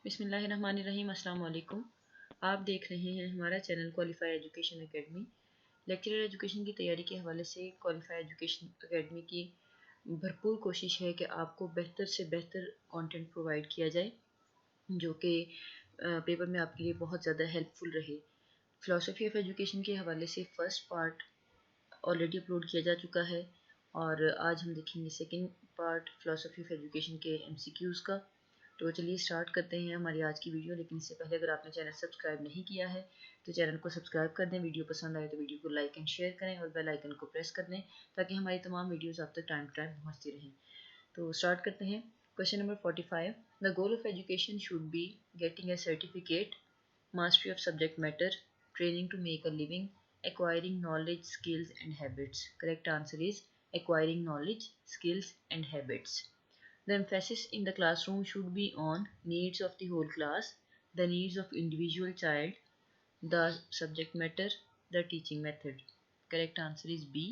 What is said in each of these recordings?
बिस्मिल्लाहिर्रहमानिर्रहीम। अस्सलाम वालेकुम। आप देख रहे हैं हमारा channel qualify education academy. Lecturer education की तैयारी के हवाले से क्वालिफाई एजुकेशन एकेडमी की भरपूर कोशिश है कि आपको बेहतर से बेहतर कंटेंट प्रोवाइड किया जाए जो कि पेपर में आपके लिए बहुत ज़्यादा हेल्पफुल रहे। फ़िलासफ़ी ऑफ एजुकेशन के हवाले से फ़र्स्ट पार्ट ऑलरेडी अपलोड किया जा चुका है और आज हम देखेंगे second part philosophy of education के MCQs का। तो चलिए स्टार्ट करते हैं हमारी आज की वीडियो। लेकिन इससे पहले अगर आपने चैनल सब्सक्राइब नहीं किया है तो चैनल को सब्सक्राइब कर दें। वीडियो पसंद आए तो वीडियो को लाइक एंड शेयर करें और बेल आइकन को प्रेस कर दें ताकि हमारी तमाम वीडियोस आप तक टाइम टू टाइम पहुँचती रहें। तो स्टार्ट करते हैं। Question number 45। The goal of education should be getting A certificate, mastery of subject matter, training to make a living, acquiring knowledge, skills and habits. Correct answer is acquiring knowledge, skills and habits. The emphasis in the classroom should be on needs of the whole class, the needs of individual child, the subject matter, the teaching method. Correct answer is B,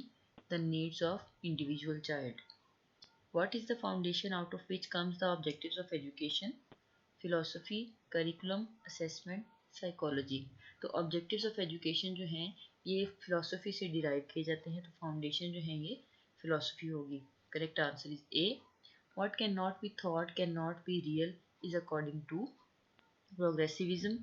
the needs of individual child. What is the foundation out of which comes the objectives of education? Philosophy, curriculum, assessment, psychology. तो objectives of education जो हैं ये philosophy से derive किए जाते हैं, तो foundation जो है ये फिलोसफी होगी। Correct answer is a. What can not be thought can not be real is according to progressivism,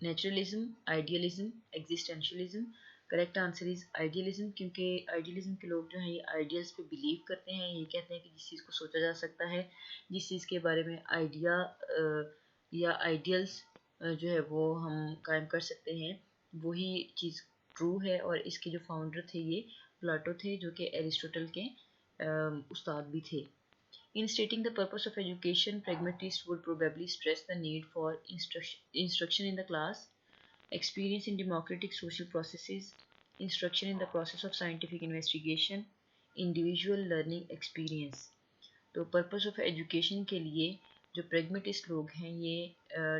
naturalism, idealism, existentialism. Correct answer is idealism, क्योंकि आइडियलिज्म के लोग जो हैं ये आइडियल्स पे बिलीव करते हैं। ये कहते हैं कि जिस चीज़ को सोचा जा सकता है, जिस चीज़ के बारे में आइडिया या आइडियल्स जो है वो हम कायम कर सकते हैं, वही चीज़ ट्रू है। और इसके जो फाउंडर थे ये प्लाटो थे, जो कि एरिस्टोटल के उस्ताद भी थे। In stating the purpose of education, pragmatists would probably stress the need for instruction in the class, experience in democratic social processes, instruction in the process of scientific investigation, individual learning experience. तो purpose of education के लिए जो pragmatist लोग हैं ये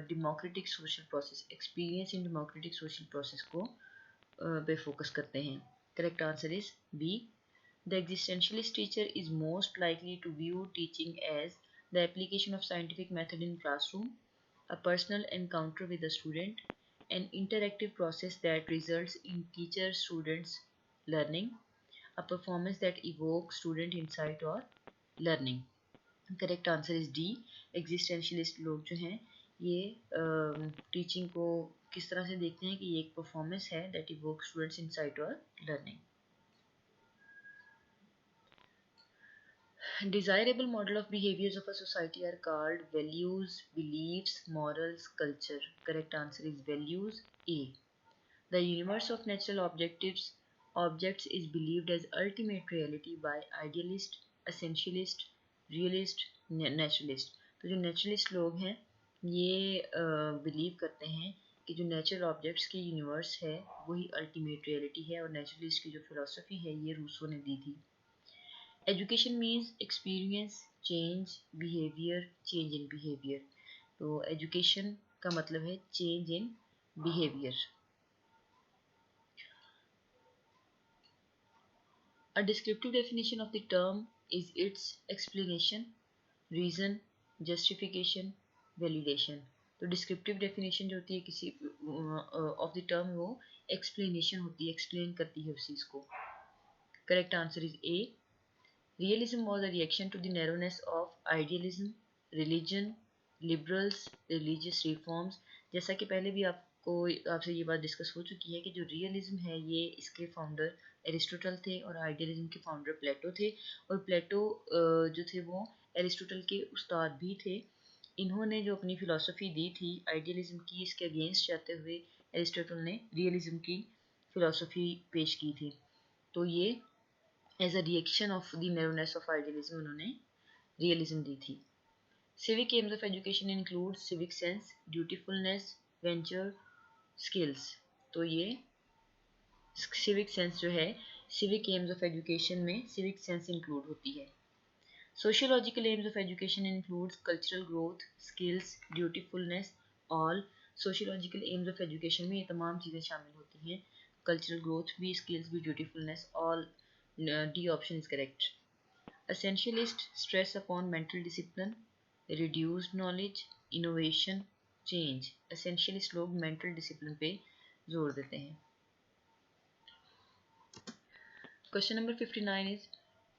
democratic social process, experience in democratic social process को पे focus करते हैं। Correct answer is B. The existentialist teacher is most likely to view teaching as the application of scientific method in classroom, a personal encounter with the student, an interactive process that results in teacher-students learning, a performance that evokes student insight or learning. Correct answer is D. Existentialist लोग जो हैं ये teaching को किस तरह से देखते हैं कि ये एक परफॉर्मेंस है that evokes students insight or learning. Desirable model of behaviors of a society are called values, beliefs, morals, culture. Correct answer is values, A. The universe of natural objects is believed as ultimate reality by idealist, essentialist, realist, naturalist. तो जो naturalist लोग हैं ये believe करते हैं कि जो natural objects की यूनिवर्स है वही अल्टीमेट रियलिटी है, और नेचुरलिस्ट की जो फिलोसफी है ये रूसो ने दी थी। Education means experience, change, behaviour, change in behaviour. तो एजुकेशन का मतलब है change in behaviour. A descriptive definition of the term is its explanation, reason, justification, validation. तो डिस्क्रिप्टिव डेफिनेशन जो होती है किसी ऑफ द टर्म वो एक्सप्लेनेशन होती है, एक्सप्लेन करती है उस चीज़ को। Correct answer is A. Realism was a reaction to the narrowness of idealism, religion, liberals, religious reforms. जैसा कि पहले भी आपसे ये बात डिस्कस हो चुकी है कि जो रियलिज्म है ये इसके फाउंडर एरिस्टोटल थे और आइडियलिज्म के फाउंडर प्लेटो थे। और प्लेटो जो थे वो एरिस्टोटल के उस्ताद भी थे। इन्होंने जो अपनी फ़िलासफ़ी दी थी आइडियलिज्म की, इसके अगेंस्ट जाते हुए एरिस्टोटल ने रियलिज्म की फ़िलासफ़ी पेश की थी। तो ये as a reaction of the narrowness of idealism उन्होंने रियलिज्म दी थी। Civic aims of education include civic sense, dutifulness, venture, skills. तो ये सिविक सेंस जो है सिविक एम्स ऑफ एजुकेशन में सिविक सेंस इंक्लूड होती है। Sociological aims of education includes cultural growth, skills, dutifulness, all. Sociological aims of education में ये तमाम चीज़ें शामिल होती हैं, कल्चरल ग्रोथ भी, स्किल्स भी, ड्यूटीफुलनेस, all. D option is correct. Essentialist stress upon mental discipline, reduced knowledge, innovation, change. Essentialist लोग मेंटल डिसिप्लिन पे जोर देते हैं। Question number 59 is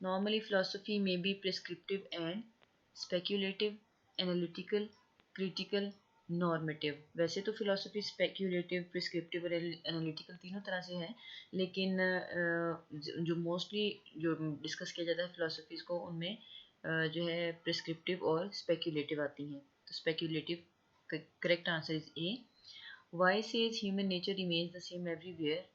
normally philosophy में b prescriptive and speculative, analytical, critical, normative. वैसे तो फिलोसफी स्पेक्यूलेटिव, प्रिस्क्रिप्टिव और analytical तीनों तरह से है, लेकिन जो मोस्टली जो डिस्कस किया जाता है फिलोसफीज को, उनमें जो है प्रिस्क्रिप्टिव और स्पेक्यूलेटिव आती हैं। तो speculative correct answer is A. Y says human nature remains the same everywhere,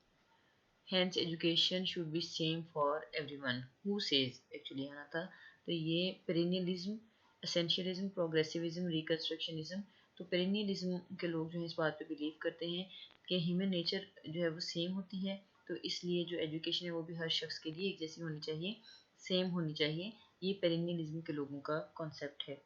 hence education should be same for everyone. Who says actually आना था। तो ये perennialism, essentialism, progressivism, reconstructionism। तो perennialism के लोग जो है इस बात पे बिलीव करते हैं कि ह्यूमन नेचर जो है वो सेम होती है, तो इसलिए जो एजुकेशन है वो भी हर शख्स के लिए एक जैसी होनी चाहिए, सेम होनी चाहिए। ये perennialism के लोगों का कॉन्सेप्ट है।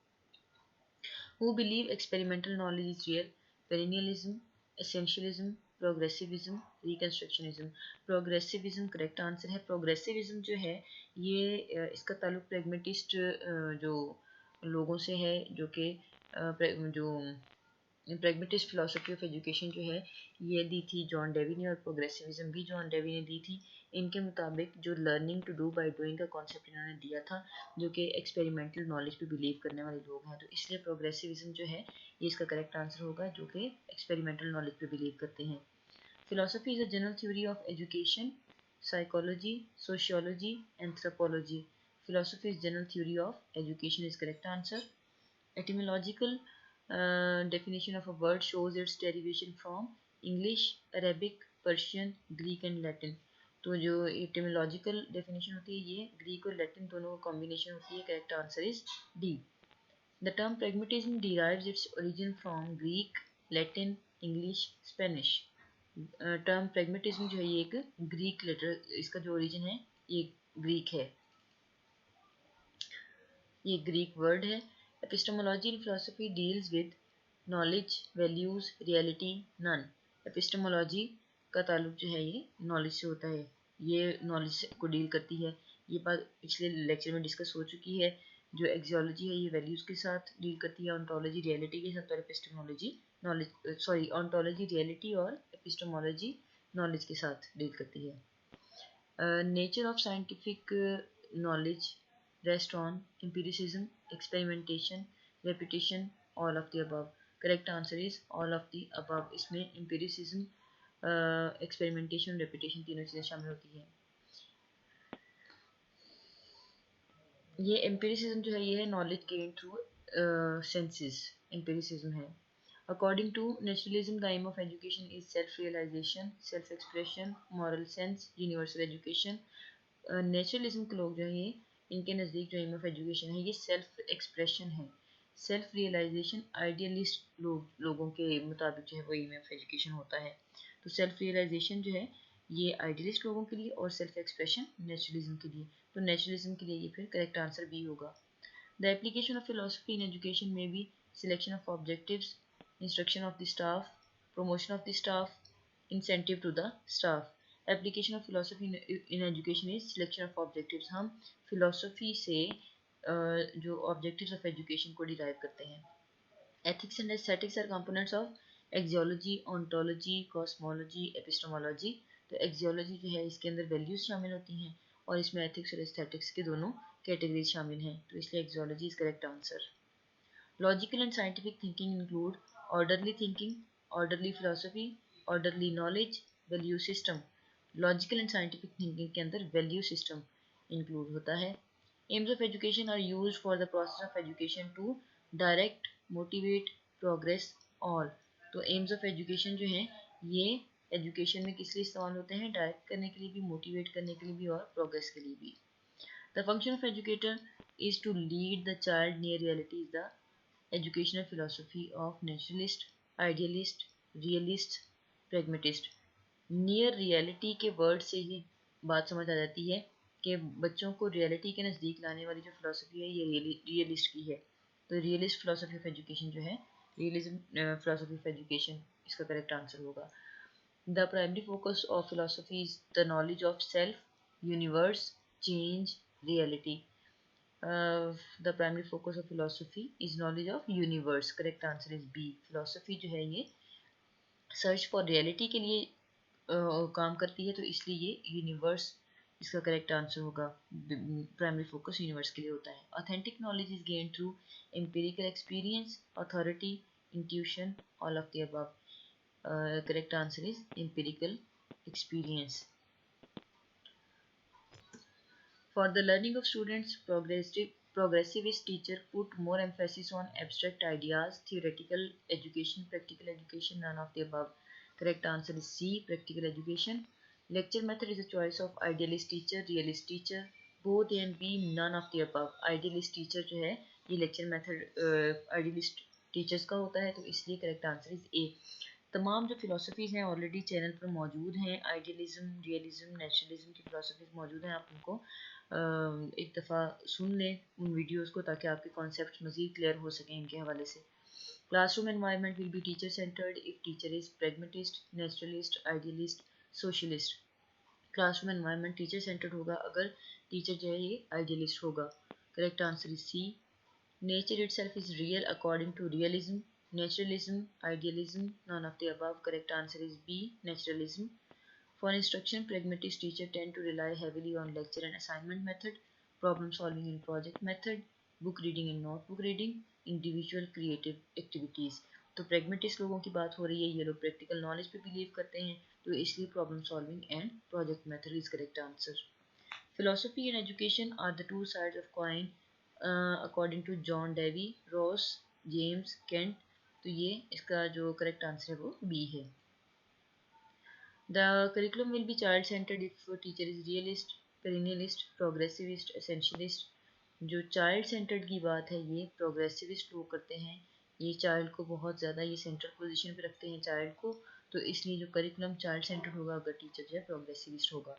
Who believe experimental knowledge is real? Perennialism, essentialism, progressivism, reconstructionism। Progressivism correct answer है। प्रोग्रेसिविज्म जो है ये इसका ताल्लुक प्रेगमेटिस्ट जो लोगों से है, जो कि जो प्रेगमेटिस्ट फिलोसफी ऑफ एजुकेशन जो है ये दी थी जॉन डेवी ने, और प्रोग्रेसिविज्म भी जॉन डेवी ने दी थी। इनके मुताबिक जो learning to do by doing का कॉन्सेप्ट इन्होंने दिया था, जो कि एक्सपेरिमेंटल नॉलेज पे बिलीव करने वाले लोग हैं, तो इसलिए प्रोग्रेसिविज्म जो है ये इसका करेक्ट आंसर होगा, जो कि एक्सपेरिमेंटल नॉलेज पे बिलीव करते हैं। Philosophy is a general theory of education, psychology, sociology, anthropology. Philosophy is general theory of education is correct answer. Etymological definition of a word shows its derivation from English, Arabic, Persian, Greek and Latin। तो जो etymological definition होती है ये Greek और Latin दोनों का combination होती है। Correct answer is D. The term pragmatism derives its origin from Greek, Latin, English, Spanish। Term pragmatism जो है ये एक ग्रीक लेटर, इसका जो ओरिजिन है ये ग्रीक है, ये ग्रीक वर्ड है। Epistemology in philosophy deals with knowledge, values, reality, none. Epistemology का ताल्लुक जो है ये नॉलेज से होता है, ये नॉलेज को डील करती है। ये बात पिछले लेक्चर में डिस्कस हो चुकी है। जो एक्सियोलॉजी है ये वैल्यूज के साथ डील करती है, ऑन्टोलॉजी रियलिटी के साथ, और एपिस्टेमोलॉजी नॉलेज ऑन्टोलॉजी रियलिटी और एपिस्टेमोलॉजी नॉलेज के साथ डील करती है। Nature of scientific knowledge rest on empiricism, experimentation, repetition, all of the above। correct answer is all of the above। इसमें empiricism, experimentation, repetition तीनों चीज़ें शामिल होती हैं। ये empiricism जो है ये है knowledge gained through senses, empiricism है। According to naturalism, the aim of education is self-realization, self-expression, moral sense, universal education। Naturalism के लोग जो हैं ये, इनके नज़दीक जो एम ऑफ एजुकेशन है ये सेल्फ एक्सप्रेशन है। सेल्फ रियलाइजेशन आइडियलिस्ट लोगों के मुताबिक जो है वो एम ऑफ एजुकेशन होता है। तो सेल्फ रियलाइजेशन जो है ये आइडियलिस्ट लोगों के लिए और सेल्फ एक्सप्रेशन नेचुरलिज्म के लिए। तो नेचुरलिज्म के लिए ये फिर करेक्ट आंसर बी होगा। The application of philosophy in education में b selection of objectives, instruction of the staff, promotion of the staff, incentive to the staff. Application of philosophy in education is selection of objectives. हम philosophy से जो objectives of education को derive करते हैं। Ethics and aesthetics are components of axiology, ontology, cosmology, epistemology. तो axiology जो है इसके अंदर वैल्यूज शामिल होती हैं, और इसमें एथिक्स और एस्थेटिक्स के दोनों कैटेगरीज शामिल हैं, तो इसलिए axiology is correct answer. Logical and scientific thinking include orderly thinking, orderly philosophy, orderly knowledge, value system. Logical and scientific thinking के अंदर वैल्यू सिस्टम इंक्लूड होता है। Aims of education are used for the process of education to direct, motivate, progress, all. तो aims of education जो है ये education में किस लिए इस्तेमाल होते हैं? डायरेक्ट करने के लिए भी, मोटिवेट करने के लिए भी, और प्रोग्रेस के लिए भी। The function of educator is to lead the child near reality is the educational philosophy of naturalist, idealist, realist, pragmatist। Near reality के वर्ड से ही बात समझ आ जाती है कि बच्चों को रियलिटी के नज़दीक लाने वाली जो फिलोसफी है ये रियलिस्ट की है। तो रियलिस्ट फिलोसफी ऑफ एजुकेशन जो है, रियलिज्म फिलोसफी ऑफ एजुकेशन इसका करेक्ट आंसर होगा। The primary focus of philosophy is the knowledge of self, universe, change, reality. The primary focus of philosophy is knowledge of universe. Correct answer is B. Philosophy जो है ये search for reality के लिए काम करती है, तो इसलिए ये यूनिवर्स इसका करेक्ट आंसर होगा। प्राइमरी फोकस यूनिवर्स के लिए होता है। Authentic knowledge is gain through empirical experience, authority, intuition, all of the above. Correct answer is empirical experience. For the learning of students, progressivist teacher put more emphasis on abstract ideas, theoretical education, practical education, none of the above. Correct answer is C, practical education. Lecture method is a choice of idealist teacher, realist teacher, both A and B, none of the above. Idealist teacher जो है ये lecture method idealist teachers का होता है, तो इसलिए correct answer is A. तमाम जो फिलोसफीज़ हैं ऑलरेडी चैनल पर मौजूद हैं। आइडियलिज्म, रियलिज्म, नेचुरलिज्म की फिलोसफीज़ मौजूद हैं। आप उनको एक दफ़ा सुन लें उन वीडियोस को, ताकि आपके कॉन्सेप्ट मज़ीद क्लियर हो सकें इनके हवाले से। Classroom environment will be teacher centred if teacher is pragmatist, naturalist, idealist, socialist. Classroom environment teacher centred होगा अगर टीचर जो है ये आइडियलिस्ट होगा। Correct answer is C. Nature itself is real according to realism, naturalism, idealism, none of the above. Correct answer is B, naturalism. For instruction, pragmatist teacher tend to rely heavily on lecture and assignment method, problem solving and project method, book reading and notebook reading, individual creative activities. तो pragmatist लोगों की बात हो रही है, ये लोग practical knowledge पे believe करते हैं, तो इसलिए problem solving and project method is correct answer. Philosophy and education are the two sides of coin according to John Dewey, Ross, James, Kent. तो ये इसका जो करेक्ट आंसर है वो बी है। The curriculum will be child-centered if teacher is realist, perennialist, progressivist, essentialist. जो child-centered की बात है ये progressivist लोग करते हैं, ये child को बहुत ज़्यादा ये central position पे रखते हैं child को, तो इसलिए जो curriculum child-centered होगा अगर teacher जो है progressivist होगा।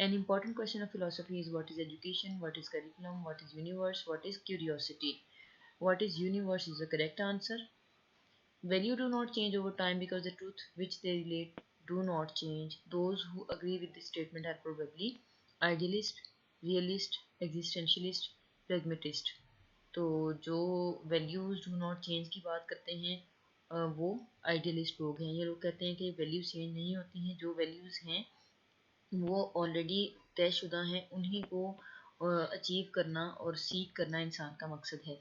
An important question of philosophy is what is education, what is curriculum, what is universe, what is curiosity. What is universe is the correct answer. Value do not change over time because the truth which they relate do not change. Those who agree with this statement are probably idealist, realist, existentialist, pragmatist. तो जो values do not change की बात करते हैं वो idealist लोग हैं। ये लोग कहते हैं कि values change नहीं होती हैं, जो values हैं वो ऑलरेडी तयशुदा हैं, उन्हीं को अचीव करना और सीख करना इंसान का मकसद है।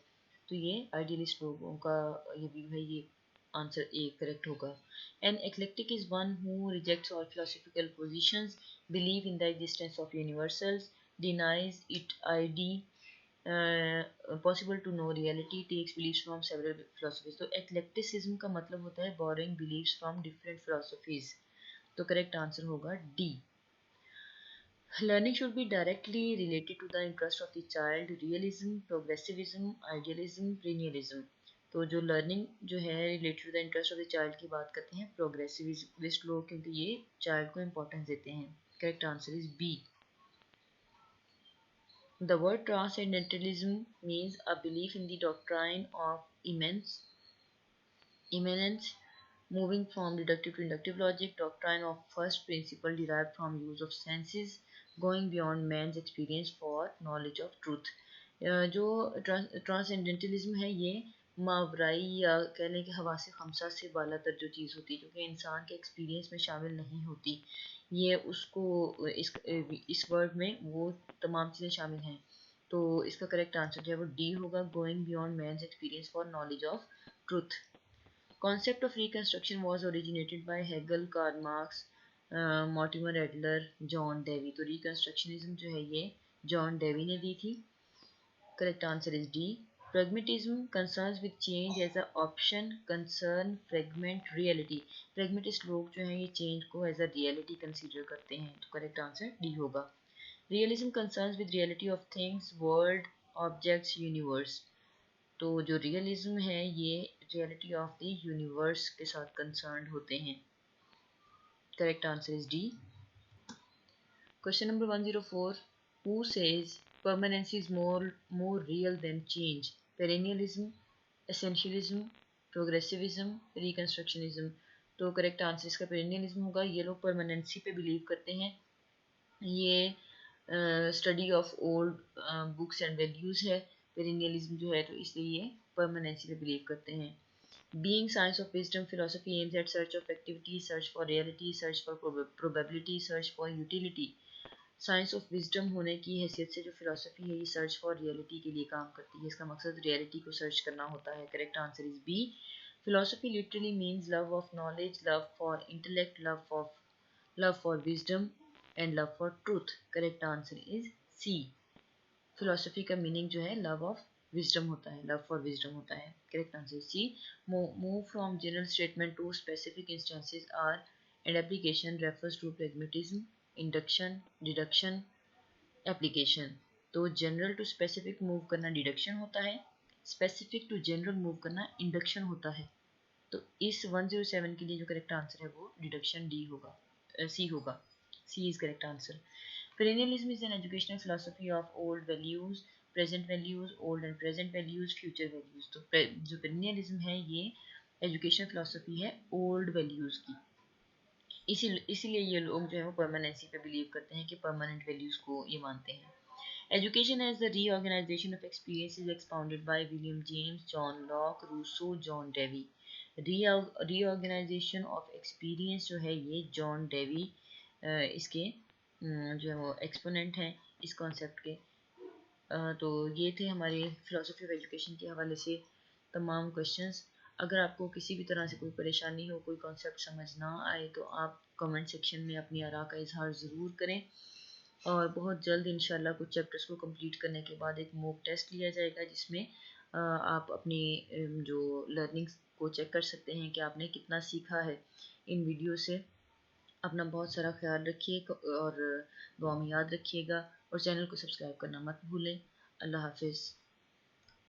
तो ये आइडियलिस्ट लोगों का ये व्यू है, ये आंसर ए करेक्ट होगा। An eclectic is one who rejects all philosophical positions, believe in the existence of universals, denies it id possible to know reality, takes beliefs from several philosophies. तो eclecticism का मतलब होता है borrowing beliefs from different philosophies. तो correct answer होगा D. Learning should be directly related to the interest of the child. Realism, progressivism, idealism, perennialism. तो जो learning जो है related to the interest of the child की बात करते हैं प्रोग्रेसिविस्ट लोग, क्योंकि ये चाइल्ड को इम्पोर्टेंस देते हैं। Correct answer is B. The word transcendentalism means a belief in the doctrine of immanence, moving from deductive to inductive logic, doctrine of first principle derived from use of senses, going beyond man's experience for knowledge of truth. जो transcendentalism है ये मावराई या कह लें कि हवास खमसा से बालातर जो चीज़ होती है, जो कि इंसान के एक्सपीरियंस में शामिल नहीं होती, ये उसको इस वर्ड में वो तमाम चीज़ें शामिल हैं। तो इसका करेक्ट आंसर जो है वो डी होगा, going beyond man's experience for knowledge of truth. Concept of reconstruction was originated by Hegel, Karl Marx, Mortimer Adler, John Dewey. तो reconstructionism जो है ये जॉन डेवी ने दी थी। Correct answer is D. Pragmatism concerns with change as a option, concern, fragment, reality. Pragmatist लोग जो हैं ये change को as a reality consider करते हैं, तो करेक्ट आंसर डी होगा। Realism concerns with reality of things, world, objects, universe. तो जो रियलिज्म है ये रियलिटी ऑफ द यूनिवर्स के साथ कंसर्न्ड होते हैं। Correct answer is d. Question number 104, who says permanence is more real than change? Perennialism, essentialism, progressivism, reconstructionism. तो correct answer इसका पेरेनियलिज्म होगा। ये लोग परमानेंसी पे बिलीव करते हैं। ये study of old books and values है। पेरेनियलिज्म जो है तो इसलिए ये परमानेंसी पे बिलीव करते हैं। Being science of wisdom, philosophy aims at search of activity, search for reality, search for probability, search for utility. Science of wisdom होने की हैसियत से जो फिलोसफी है ये सर्च फॉर रियलिटी के लिए काम करती है। इसका मकसद रियलिटी को सर्च करना होता है। Correct answer is B. Philosophy literally means love of knowledge, love for intellect, love for wisdom and love for truth. Correct answer is C. Philosophy का मीनिंग जो है लव ऑफ विजडम होता है, love for wisdom होता है। Correct answer C. Move from general statement to specific instances are and application refers to pragmatism, induction, deduction, application. तो general to specific move करना deduction होता है, स्पेसिफिक टू जनरल मूव करना induction होता है। तो इस 107 के लिए जो करेक्ट आंसर है वो डिडक्शन डी होगा, सी होगा। C is correct answer. Perennialism is an educational philosophy of old values, old and present values, future values. तो जो perennialism है ये एजुकेशन फिलोसफी है ओल्ड वैल्यूज की। इसीलिए ये लोग जो है वो परमानेंसी पे बिलीव करते हैं कि परमानेंट वैल्यूज को ये मानते हैं। Education as the reorganization of experiences expounded by William James, John Locke, Rousseau, John Dewey. Reorganization of experience जो है ये जॉन डेवी इसके जो है वो एक्सपोनेंट हैं इस कॉन्सेप्ट के। तो ये थे हमारे फिलोसफी ऑफ एजुकेशन के हवाले से तमाम क्वेश्चंस। अगर आपको किसी भी तरह से कोई परेशानी हो, कोई कॉन्सेप्ट समझ ना आए तो आप कमेंट सेक्शन में अपनी आरा का इजहार ज़रूर करें। और बहुत जल्द इंशाल्लाह कुछ चैप्टर्स को कंप्लीट करने के बाद एक मॉक टेस्ट लिया जाएगा जिसमें आप अपनी जो लर्निंग्स को चेक कर सकते हैं कि आपने कितना सीखा है इन वीडियो से। अपना बहुत सारा ख्याल रखिए और दुआ में याद रखिएगा और चैनल को सब्सक्राइब करना मत भूलें। अल्लाह हाफिज़।